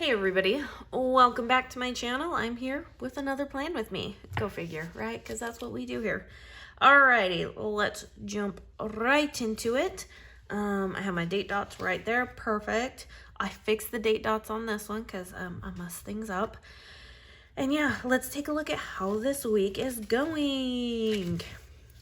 Hey everybody, welcome back to my channel. I'm here with another plan with me. Go figure, right? Because that's what we do here. Alrighty, let's jump right into it. I have my date dots right there. Perfect. I fixed the date dots on this one because I messed things up. And yeah, let's take a look at how this week is going.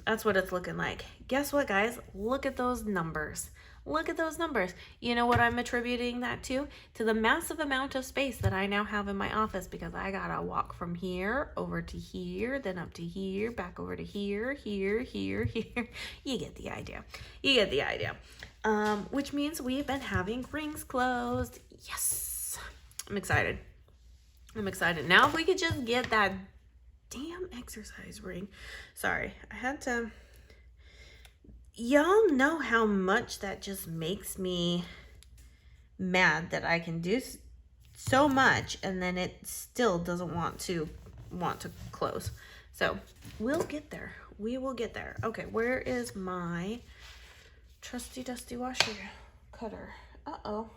That's what it's looking like. Guess what, guys? Look at those numbers. Look at those numbers. You know what I'm attributing that to? To the massive amount of space that I now have in my office, because I gotta walk from here over to here, then up to here, back over to here, here, here, here. You get the idea. You get the idea. Which means we've been having rings closed. Yes. I'm excited. I'm excited. Now if we could just get that damn exercise ring. Sorry, I had to... Y'all know how much that just makes me mad that I can do so much and then it still doesn't want to close. So we'll get there. We will get there. Okay, where is my trusty dusty washer cutter? Uh-oh.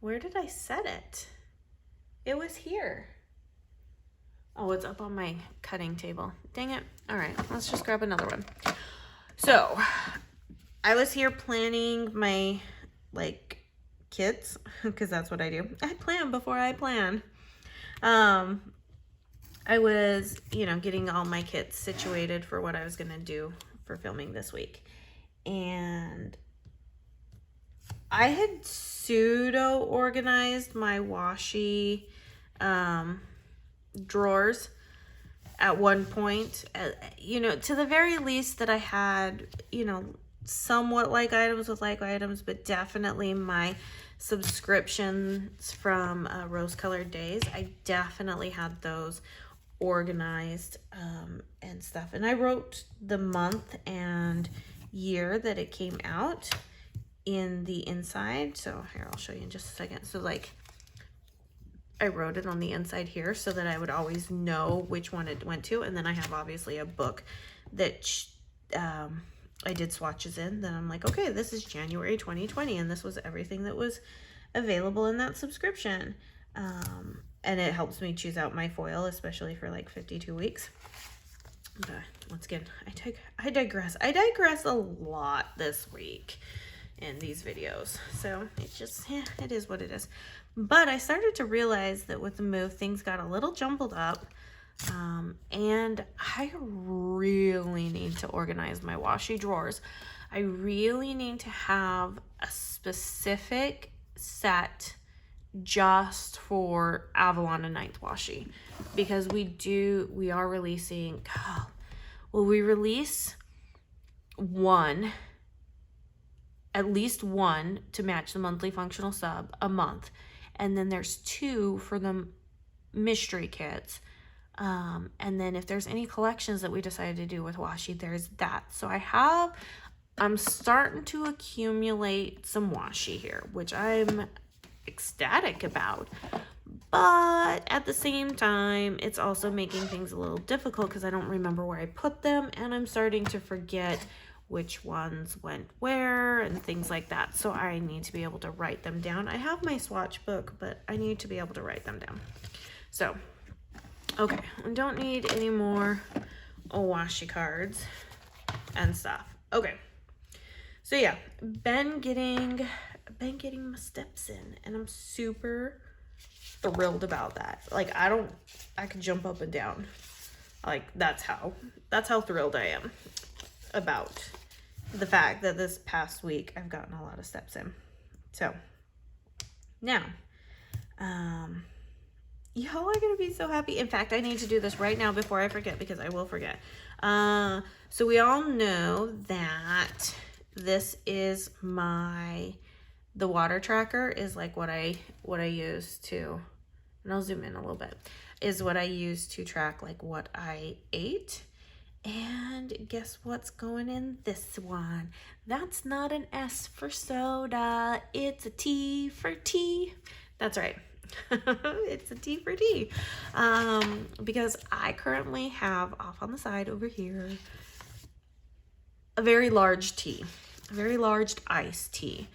Where did I set it? It was here. Oh, it's up on my cutting table. Dang it. All right, let's just grab another one. So, I was here planning my, kits, because that's what I do. I plan before I plan. I was, getting all my kits situated for what I was going to do for filming this week. And I had pseudo-organized my washi drawers at one point, to the very least that I had, somewhat like items with like items, but definitely my subscriptions from Rose Colored Days, I definitely had those organized and stuff. And I wrote the month and year that it came out in the inside. So here, I'll show you in just a second. So I wrote it on the inside here so that I would always know which one it went to. And then I have obviously a book that I did swatches in. Then I'm like, okay, this is January 2020. And this was everything that was available in that subscription. And it helps me choose out my foil, especially for 52 weeks. But once again, I digress. I digress a lot this week in these videos. So it's just, it is what it is. But I started to realize that with the move, things got a little jumbled up. And I really need to organize my washi drawers. I really need to have a specific set just for Avalon and Ninth washi. Because we are releasing, we release at least one to match the monthly functional sub a month. And then there's 2 for the mystery kits. And then if there's any collections that we decided to do with washi, there's that. So I'm starting to accumulate some washi here, which I'm ecstatic about. But at the same time, it's also making things a little difficult because I don't remember where I put them. And I'm starting to forget which ones went where and things like that. So I need to be able to write them down. I have my swatch book, but I need to be able to write them down. So, okay, I don't need any more washi cards and stuff. Okay, so yeah, been getting my steps in, and I'm super thrilled about that. I could jump up and down. That's how thrilled I am about the fact that this past week I've gotten a lot of steps in. So now, y'all are gonna be so happy. In fact, I need to do this right now before I forget, because I will forget. So we all know that this is the water tracker is what I use to, and I'll zoom in a little bit, is what I use to track what I ate. And guess what's going in this one? That's not an S for soda. It's a T for tea. That's right. It's a T for tea. Because I currently have off on the side over here a very large tea. A very large iced tea.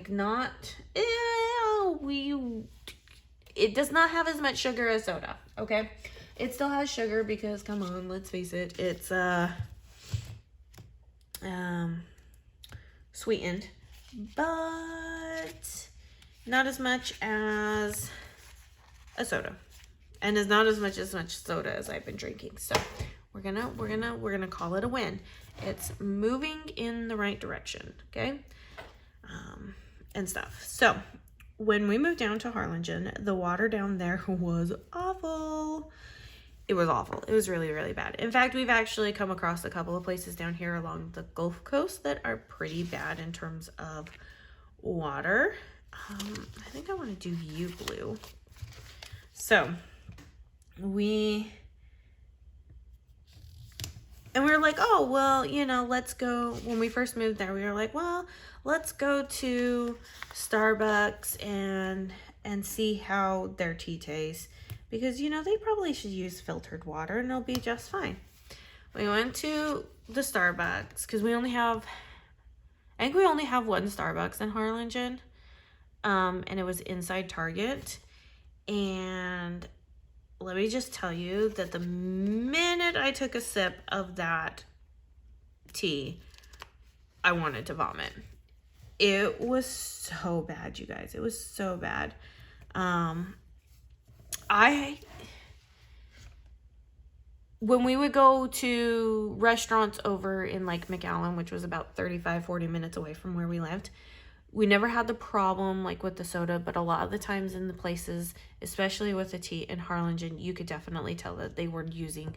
Not it does not have as much sugar as soda, okay? It still has sugar because, come on, let's face it, it's sweetened, but not as much as a soda, and is not as much soda as I've been drinking. So we're gonna call it a win. It's moving in the right direction, okay? And stuff. So when we moved down to Harlingen, the water down there was awful. It was awful. It was really, really bad. In fact, we've actually come across a couple of places down here along the Gulf Coast that are pretty bad in terms of water. I think I want to do U Blue. So we were like, oh, well, you know, let's go. When we first moved there, we were like, well, let's go to Starbucks and see how their tea tastes, because, you know, they probably should use filtered water and it'll be just fine. We went to the Starbucks because we only have one Starbucks in Harlingen, and it was inside Target. And let me just tell you that the minute I took a sip of that tea, I wanted to vomit. It was so bad, you guys. It was so bad. When we would go to restaurants over in like McAllen, which was about 35-40 minutes away from where we lived, we never had the problem like with the soda, but a lot of the times in the places, especially with the tea in Harlingen, you could definitely tell that they were using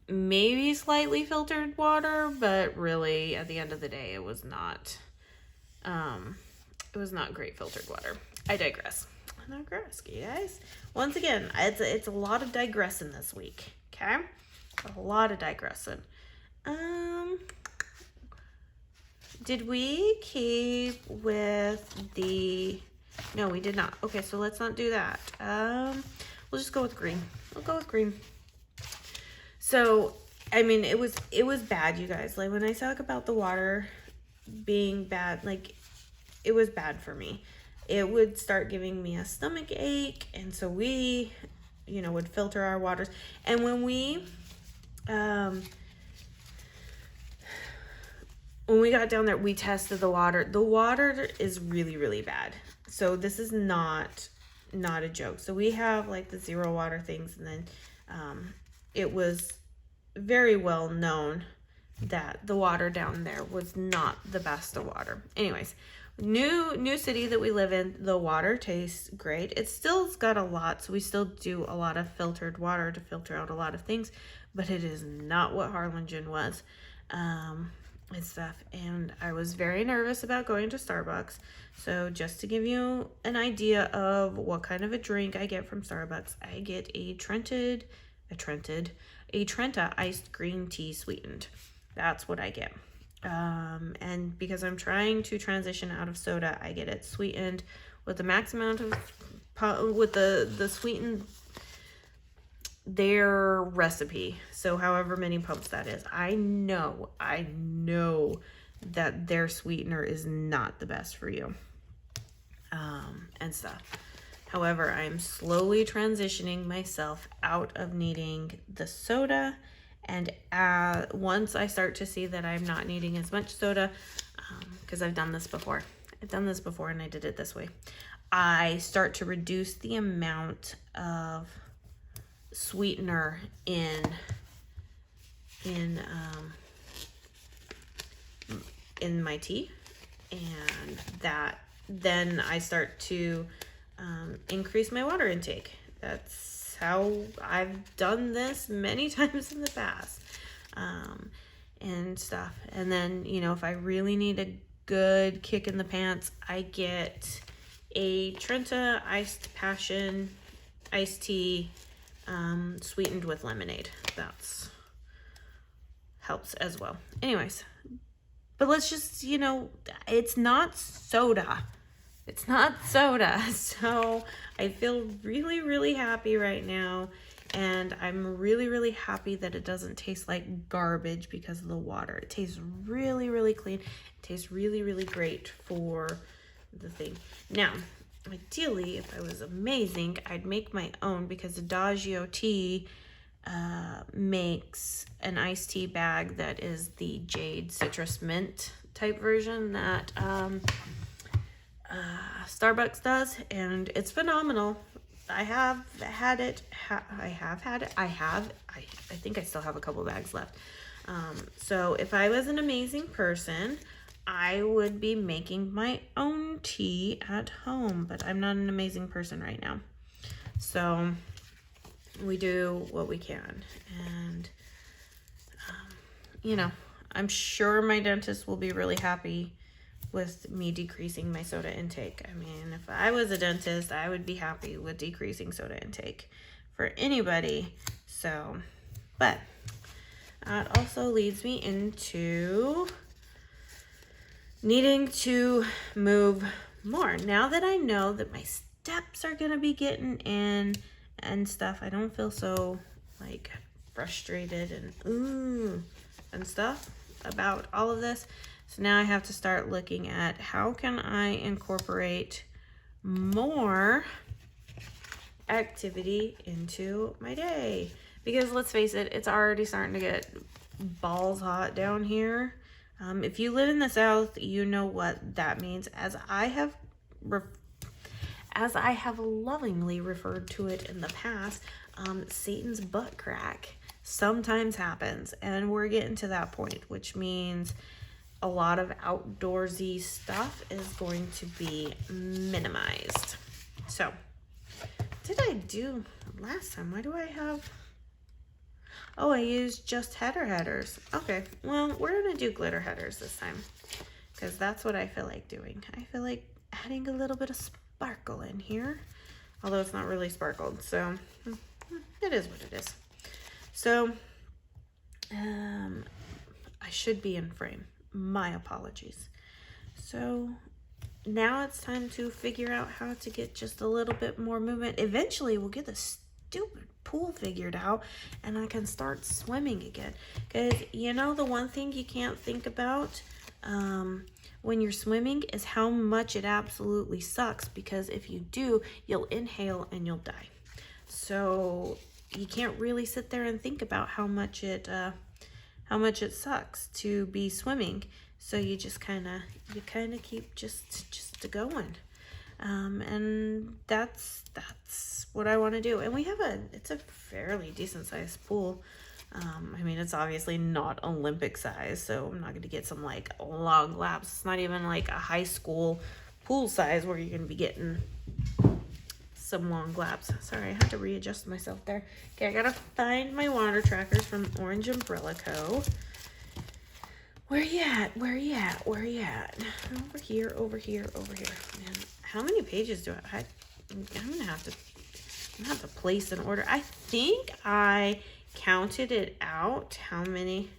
maybe slightly filtered water, but really at the end of the day, it was not great filtered water. I digress, guys. Once again, it's a lot of digressing this week, okay? A lot of digressing. Did we keep with the... No, we did not. Okay, so let's not do that. We'll just go with green. We'll go with green. So, I mean, it was bad, you guys. Like, when I talk about the water being bad, like, it was bad for me. It would start giving me a stomach ache, and so we, you know, would filter our waters. And when we got down there, we tested the water. The water is really, really bad. So this is not a joke. So we have like the zero water things, and then it was very well known that the water down there was not the best of water. Anyways, new city that we live in, the water tastes great. It's got a lot, so we still do a lot of filtered water to filter out a lot of things, but it is not what Harlingen was. And stuff, and I was very nervous about going to Starbucks. So just to give you an idea of what kind of a drink I get from Starbucks, I get a Trenta iced green tea sweetened. That's what I get. And because I'm trying to transition out of soda, I get it sweetened with the max amount of with the sweetened their recipe. So however many pumps that is, I know that their sweetener is not the best for you, and stuff. However, I'm slowly transitioning myself out of needing the soda, and once I start to see that I'm not needing as much soda, because I've done this before and I did it this way, I start to reduce the amount of sweetener in my tea, and then I start to increase my water intake. That's how I've done this many times in the past, and stuff. And then, you know, if I really need a good kick in the pants, I get a Trenta iced passion iced tea, sweetened with lemonade. That's helps as well. Anyways, but let's just, you know, it's not soda. So I feel really, really happy right now, and I'm really, really happy that it doesn't taste like garbage because of the water. It tastes really, really clean. It tastes really, really great for the thing. Now, ideally, if I was amazing, I'd make my own, because Adagio Tea makes an iced tea bag that is the Jade Citrus Mint type version that Starbucks does, and it's phenomenal. I have had it. I think I still have a couple bags left. So if I was an amazing person, I would be making my own tea at home, but I'm not an amazing person right now. So we do what we can. And, you know, I'm sure my dentist will be really happy with me decreasing my soda intake. I mean, if I was a dentist, I would be happy with decreasing soda intake for anybody. So, but that also leads me into needing to move more. Now that I know that my steps are gonna be getting in and stuff, I don't feel so like frustrated and stuff about all of this. So now I have to start looking at how can I incorporate more activity into my day. Because let's face it, it's already starting to get balls hot down here. If you live in the South, you know what that means. As I have lovingly referred to it in the past, Satan's butt crack sometimes happens, and we're getting to that point, which means a lot of outdoorsy stuff is going to be minimized. So, did I do last time? Why do I have... Oh, I used just headers. Okay, well, we're gonna do glitter headers this time, because that's what I feel like doing. I feel like adding a little bit of sparkle in here, although it's not really sparkled, so it is what it is. So, I should be in frame. My apologies. So now it's time to figure out how to get just a little bit more movement. Eventually we'll get this stupid pool figured out and I can start swimming again. Because you know, the one thing you can't think about when you're swimming is how much it absolutely sucks, because if you do, you'll inhale and you'll die. So you can't really sit there and think about how much it sucks to be swimming. So you just kind of keep just going. And that's what I want to do. And we have it's a fairly decent sized pool. I mean, it's obviously not Olympic size, so I'm not going to get some like long laps. It's not even like a high school pool size where you're going to be getting some long laps. Sorry, I had to readjust myself there. Okay, I gotta find my water trackers from Orange Umbrella Co. Where you at? Over here. Man, how many pages do I'm gonna have to place an order. I think I counted it out. How many?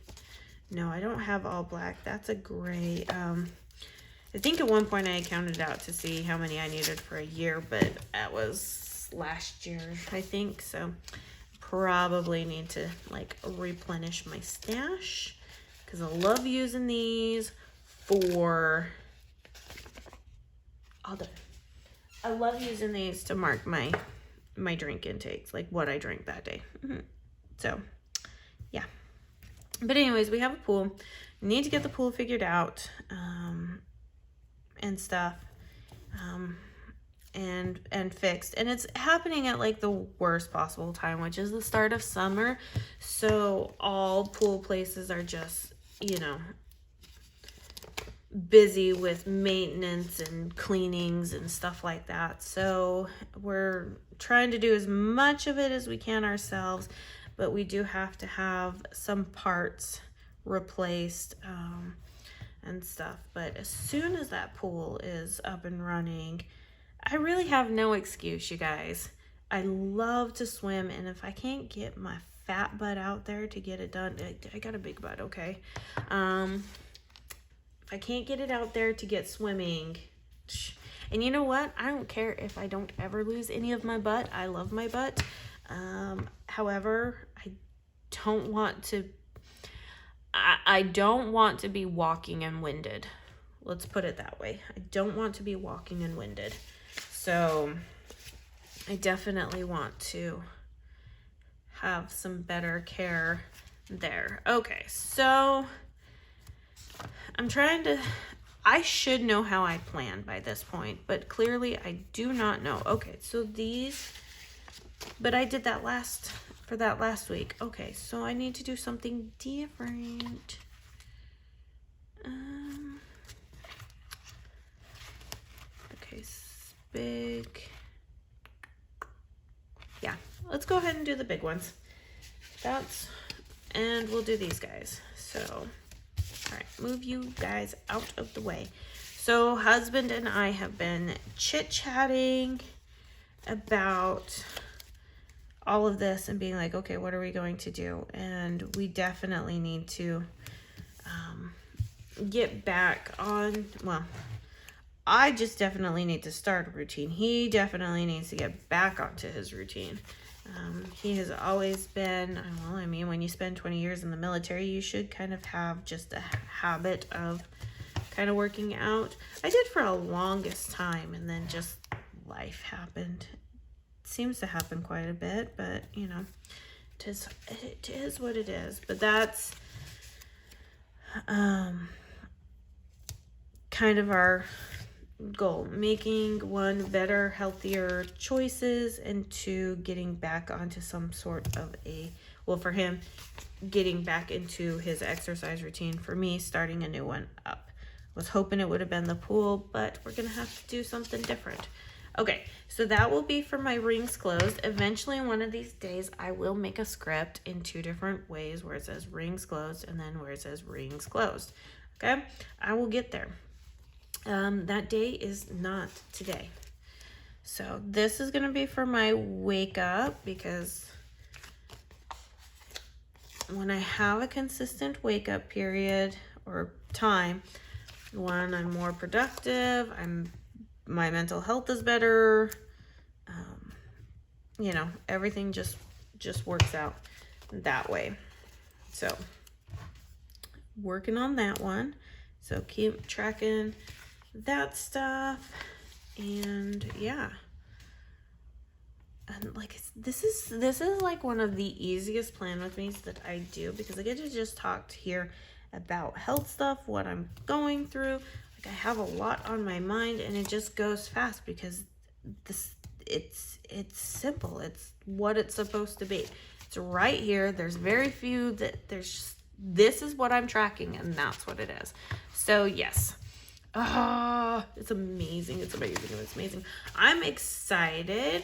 No, I don't have all black. That's a gray. I think at one point I counted it out to see how many I needed for a year, but that was last year, I think. So probably need to like replenish my stash, because I love using these for I love using these to mark my drink intakes, like what I drank that day. So yeah, but anyways, we have a pool. Need to get the pool figured out and stuff and fixed, and it's happening at like the worst possible time, which is the start of summer. So all pool places are just, you know, busy with maintenance and cleanings and stuff like that. So we're trying to do as much of it as we can ourselves, but we do have to have some parts replaced and stuff. But as soon as that pool is up and running, I really have no excuse, you guys. I love to swim, and if I can't get my fat butt out there to get it done, I got a big butt, okay? If I can't get it out there to get swimming, and you know what? I don't care if I don't ever lose any of my butt. I love my butt. However, I don't want to be walking and winded. Let's put it that way. I don't want to be walking and winded. So I definitely want to have some better care there. Okay, so I should know how I plan by this point, but clearly I do not know. Okay, so these, but I did that last week. Okay, so I need to do something different. Okay, big. Yeah, let's go ahead and do the big ones. And we'll do these guys. So, all right, move you guys out of the way. So husband and I have been chit-chatting about all of this and being like, okay, what are we going to do? And we definitely need to get back on, well, I just definitely need to start a routine. He definitely needs to get back onto his routine. He has always been, well, I mean, when you spend 20 years in the military, you should kind of have just a habit of kind of working out. I did for a longest time, and then just life happened. It seems to happen quite a bit, but you know, it is what it is. But that's kind of our goal, making one, better, healthier choices, and two, getting back onto some sort of well, for him, getting back into his exercise routine. For me, starting a new one up. Was hoping it would have been the pool, but we're gonna have to do something different. Okay, so that will be for my rings closed. Eventually, one of these days, I will make a script in 2 different ways, where it says rings closed and then where it says rings closed. Okay, I will get there. That day is not today. So this is going to be for my wake up, because when I have a consistent wake up period or time, when I'm more productive, my mental health is better. You know, everything just works out that way. So working on that one. So keep tracking that stuff, and yeah, and like this is like one of the easiest plan with me that I do, because I get to just talk here about health stuff, what I'm going through. Like, I have a lot on my mind, and it just goes fast because it's simple. It's what it's supposed to be. It's right here. There's very few that this is what I'm tracking, and that's what it is. So yes. It's amazing. It's amazing. It's amazing. I'm excited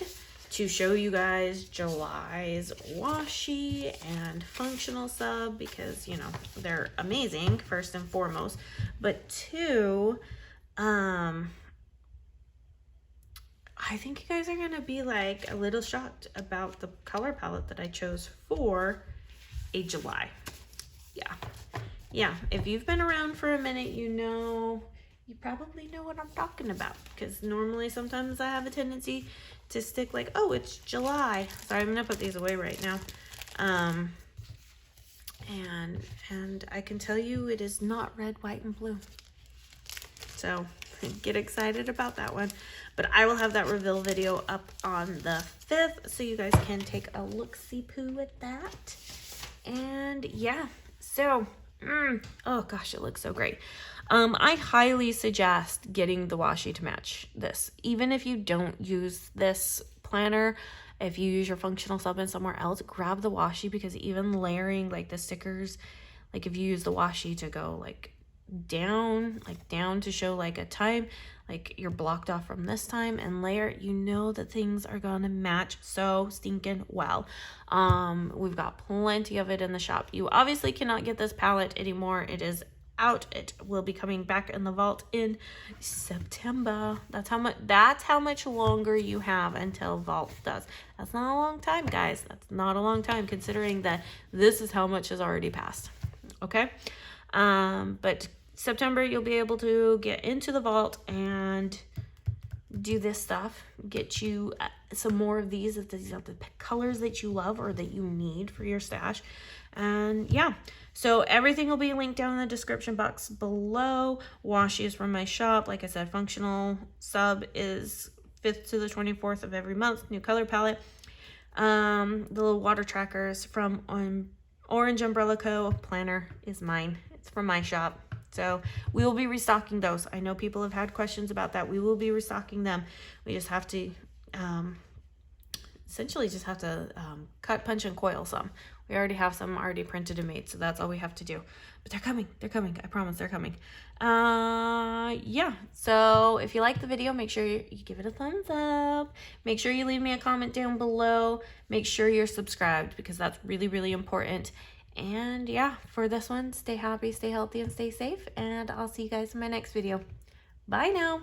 to show you guys July's washi and functional sub, because, you know, they're amazing, first and foremost. But two, I think you guys are going to be like a little shocked about the color palette that I chose for a July. Yeah. If you've been around for a minute, you probably know what I'm talking about, because normally sometimes I have a tendency to stick like, oh, it's July. So I'm gonna put these away right now. And I can tell you it is not red, white, and blue. So get excited about that one. But I will have that reveal video up on the 5th, so you guys can take a look-see-poo at that. And yeah, so oh gosh, it looks so great. I highly suggest getting the washi to match this. Even if you don't use this planner, if you use your functional sub in somewhere else, grab the washi, because even layering like the stickers, like if you use the washi to go like down to show like a time, like you're blocked off from this time, and layer, you know that things are gonna match so stinking well. We've got plenty of it in the shop. You obviously cannot get this palette anymore. It is out. It will be coming back in the vault in September. That's how much longer you have until vault does. That's not a long time, guys. That's not a long time, considering that this is how much has already passed. Okay, but September you'll be able to get into the vault and do this stuff, get you some more of these if these are the colors that you love or that you need for your stash. And yeah, so everything will be linked down in the description box below. Washi is from my shop. Like I said, functional sub is 5th to the 24th of every month. New color palette. The little water trackers from Orange Umbrella Co. Planner is mine. It's from my shop. So we will be restocking those. I know people have had questions about that. We will be restocking them. We just have to essentially just have to cut, punch, and coil some. We already have some already printed and made, so that's all we have to do. But they're coming. They're coming. I promise they're coming. Yeah. So if you like the video, make sure you give it a thumbs up. Make sure you leave me a comment down below. Make sure you're subscribed because that's really, really important. And yeah, for this one, stay happy, stay healthy, and stay safe. And I'll see you guys in my next video. Bye now.